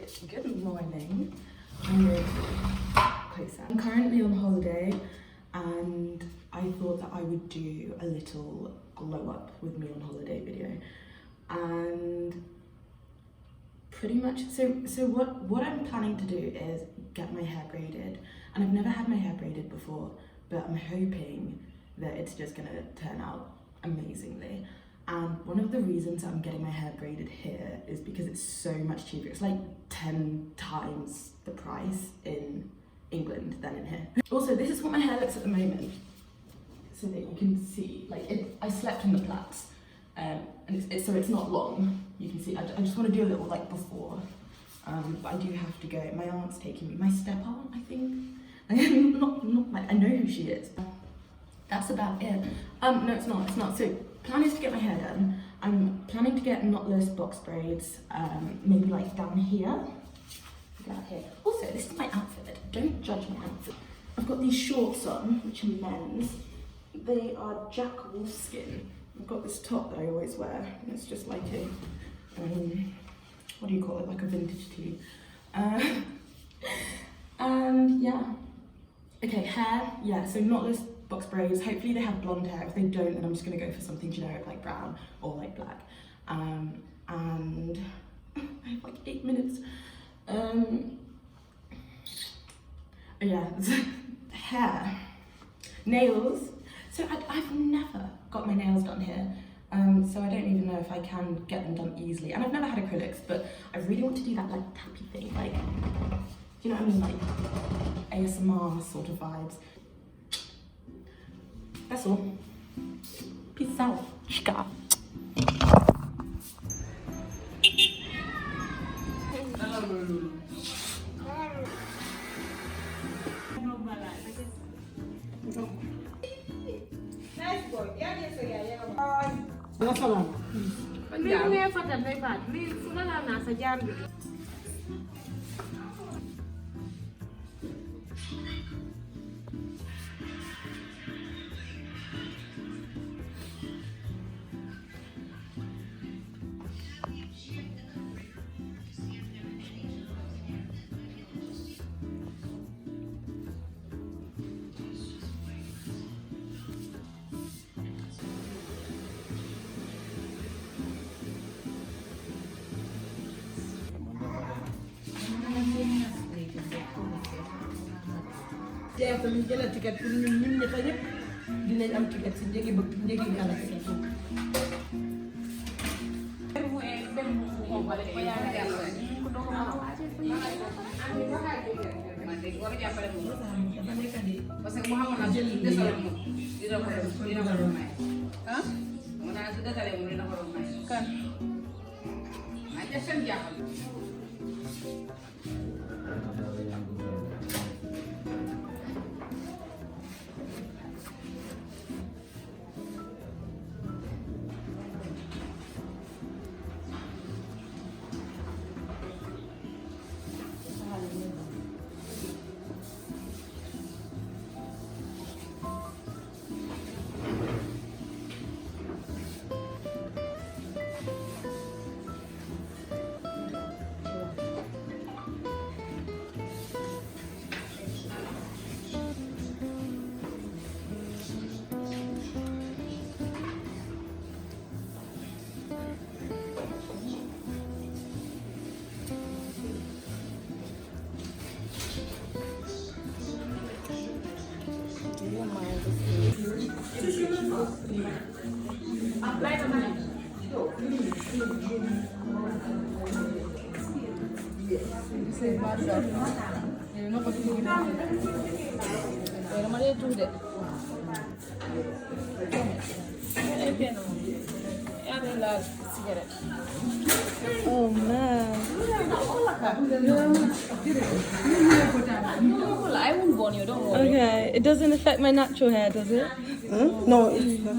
Good morning. I'm really closer. I'm currently on holiday and I thought that I would do a little glow up with me on holiday video. And pretty much, so what I'm planning to do is get my hair braided. And I've never had my hair braided before, but I'm hoping that it's just gonna turn out amazingly. And one of the reasons I'm getting my hair braided here is because it's so much cheaper. It's like 10 times the price in England than in here. Also, this is what my hair looks at the moment, so that you can see, like, I slept in the plaits, and so it's not long. You can see, I just want to do a little, like, before, but I do have to go. My aunt's taking me, my step-aunt, I think. not like, I know who she is. That's about it. No, it's not. So, plan is to get my hair done. I'm planning to get knotless box braids, maybe like down here. Down here. Also, this is my outfit. Don't judge my outfit. I've got these shorts on, which are men's. They are Jack Wolfskin. I've got this top that I always wear, and it's just like a, what do you call it? Like a vintage tee. And yeah. Okay, hair. Yeah, so knotless box braids. Hopefully they have blonde hair. If they don't, then I'm just gonna go for something generic like brown or like black. And I have like 8 minutes. Yeah, hair, nails. So I've never got my nails done here. So I don't even know if I can get them done easily. And I've never had acrylics, but I really want to do that like tappy thing, like, you know what I mean, like ASMR sort of vibes. That's all. Peace out. Chica. Nice boy. Jeex tamit jëlal ticket pour ñun ñëpp dinañ am ticket si njëgi yàlla ticket foofu. Parce que Muhammad na jël desal mo dina ko may. Hein? Mo na su desalé mo dina ko may. Kan? Ay ja sen jaxal. Oh man. I won't burn you, don't worry. Okay, it doesn't affect my natural hair, does it? Huh? No, it's not.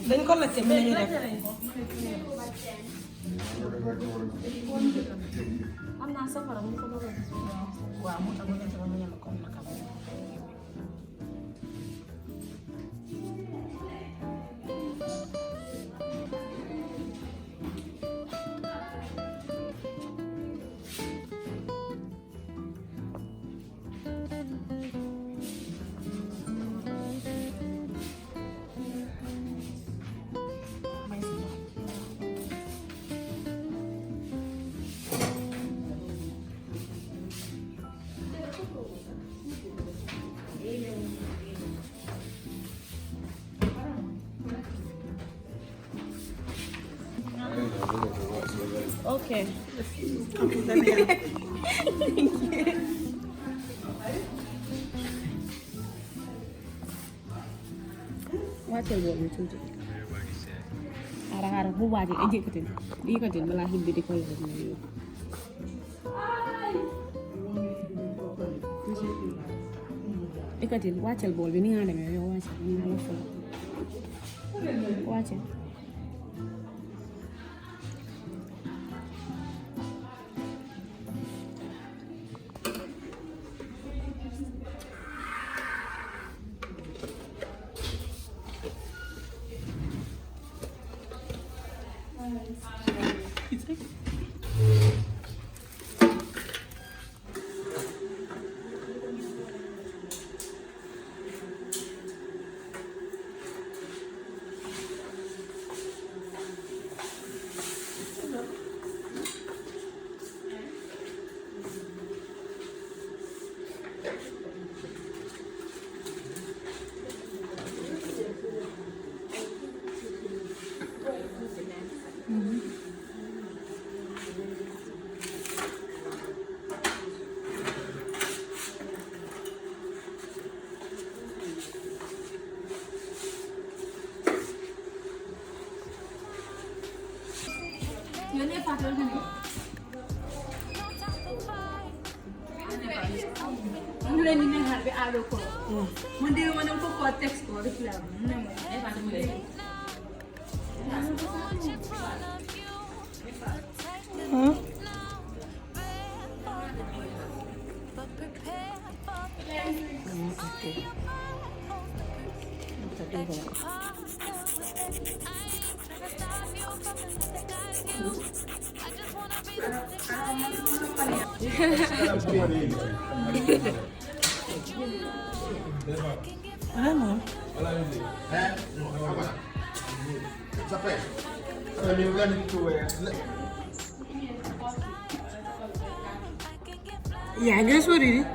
Dañ ko laajte mais ñu def. Am naa safara mu ko bëgg a gis. Waaw mu tagu ne sama ñam ko naka. Okay. Okay, let me go. Wàcceel bool bi tuuti. Xaaral bu wàccee ay yëkkatil balaa xiit bi di ko yor na yow. Yëkkatil wàcceel bool bi ni nga demee yow wàcceel ni nga la fula. Wàcceel. Yun pattern kan ni. Mula ni nang harbi aro ko. Mundi manam ko text ko reply. Pattern mo din. Huh? Ano? Yeah, that's what it is.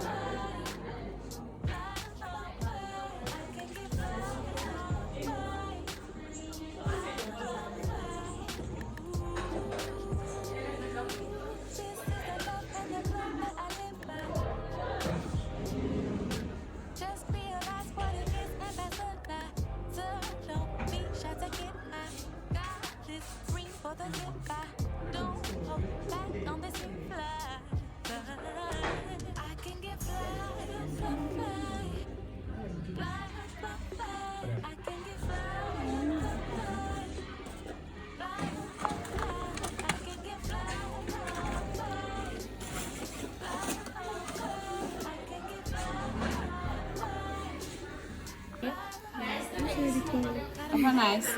Apa nice?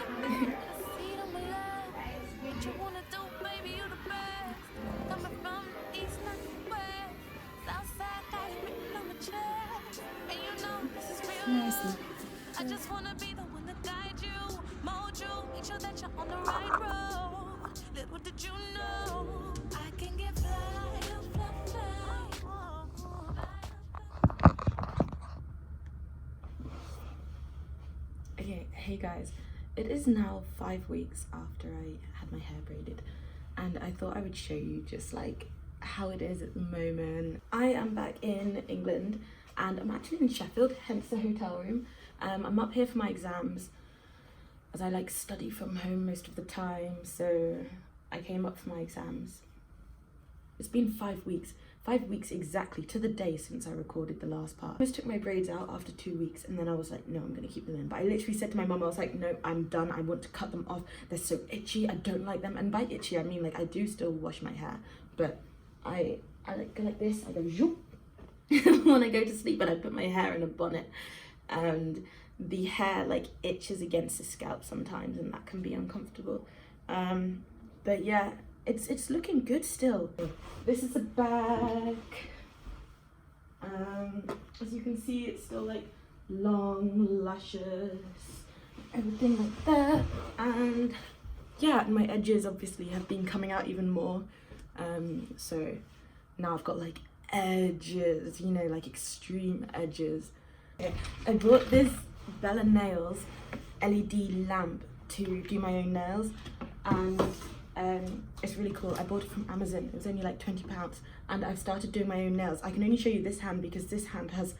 Nice. I just wanna be the one to guide you, mold you, make sure that you're on the right road. Little did you know I can get fly, fly, fly. Okay, hey guys, it is now 5 weeks after I had my hair braided, and I thought I would show you just like how it is at the moment. I am back in England and I'm actually in Sheffield, hence the hotel room. I'm up here for my exams as I like study from home most of the time, so I came up for my exams. It's been 5 weeks. 5 weeks exactly to the day since I recorded the last part. I just took my braids out after 2 weeks and then I was like, no, I'm gonna keep them in. But I literally said to my mum, I was like, no, I'm done. I want to cut them off. They're so itchy. I don't like them. And by itchy, I mean like I do still wash my hair, but I like go like this. I go zoop when I go to sleep, and I put my hair in a bonnet, and the hair like itches against the scalp sometimes, and that can be uncomfortable. But yeah, it's looking good still. This is the back. As you can see, it's still like long, luscious, everything like that. And yeah, my edges obviously have been coming out even more. So now I've got like edges, you know, like extreme edges. Okay. I bought this Bella Nails LED lamp to do my own nails, and It's really cool. I bought it from Amazon. It was only like £20, and I've started doing my own nails. I can only show you this hand because this hand has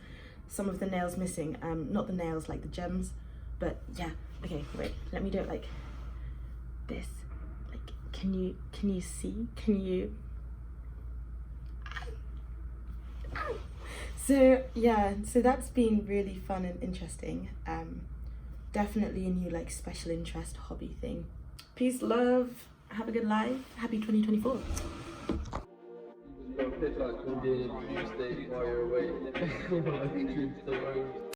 some of the nails missing. Not the nails, like the gems, but yeah. Okay, wait. Let me do it like this. Like, can you see? Can you? So yeah, so that's been really fun and interesting. Definitely a new like special interest hobby thing. Peace, love, have a good life, happy 2024. Pitch like Gambia Tuesday while you're away.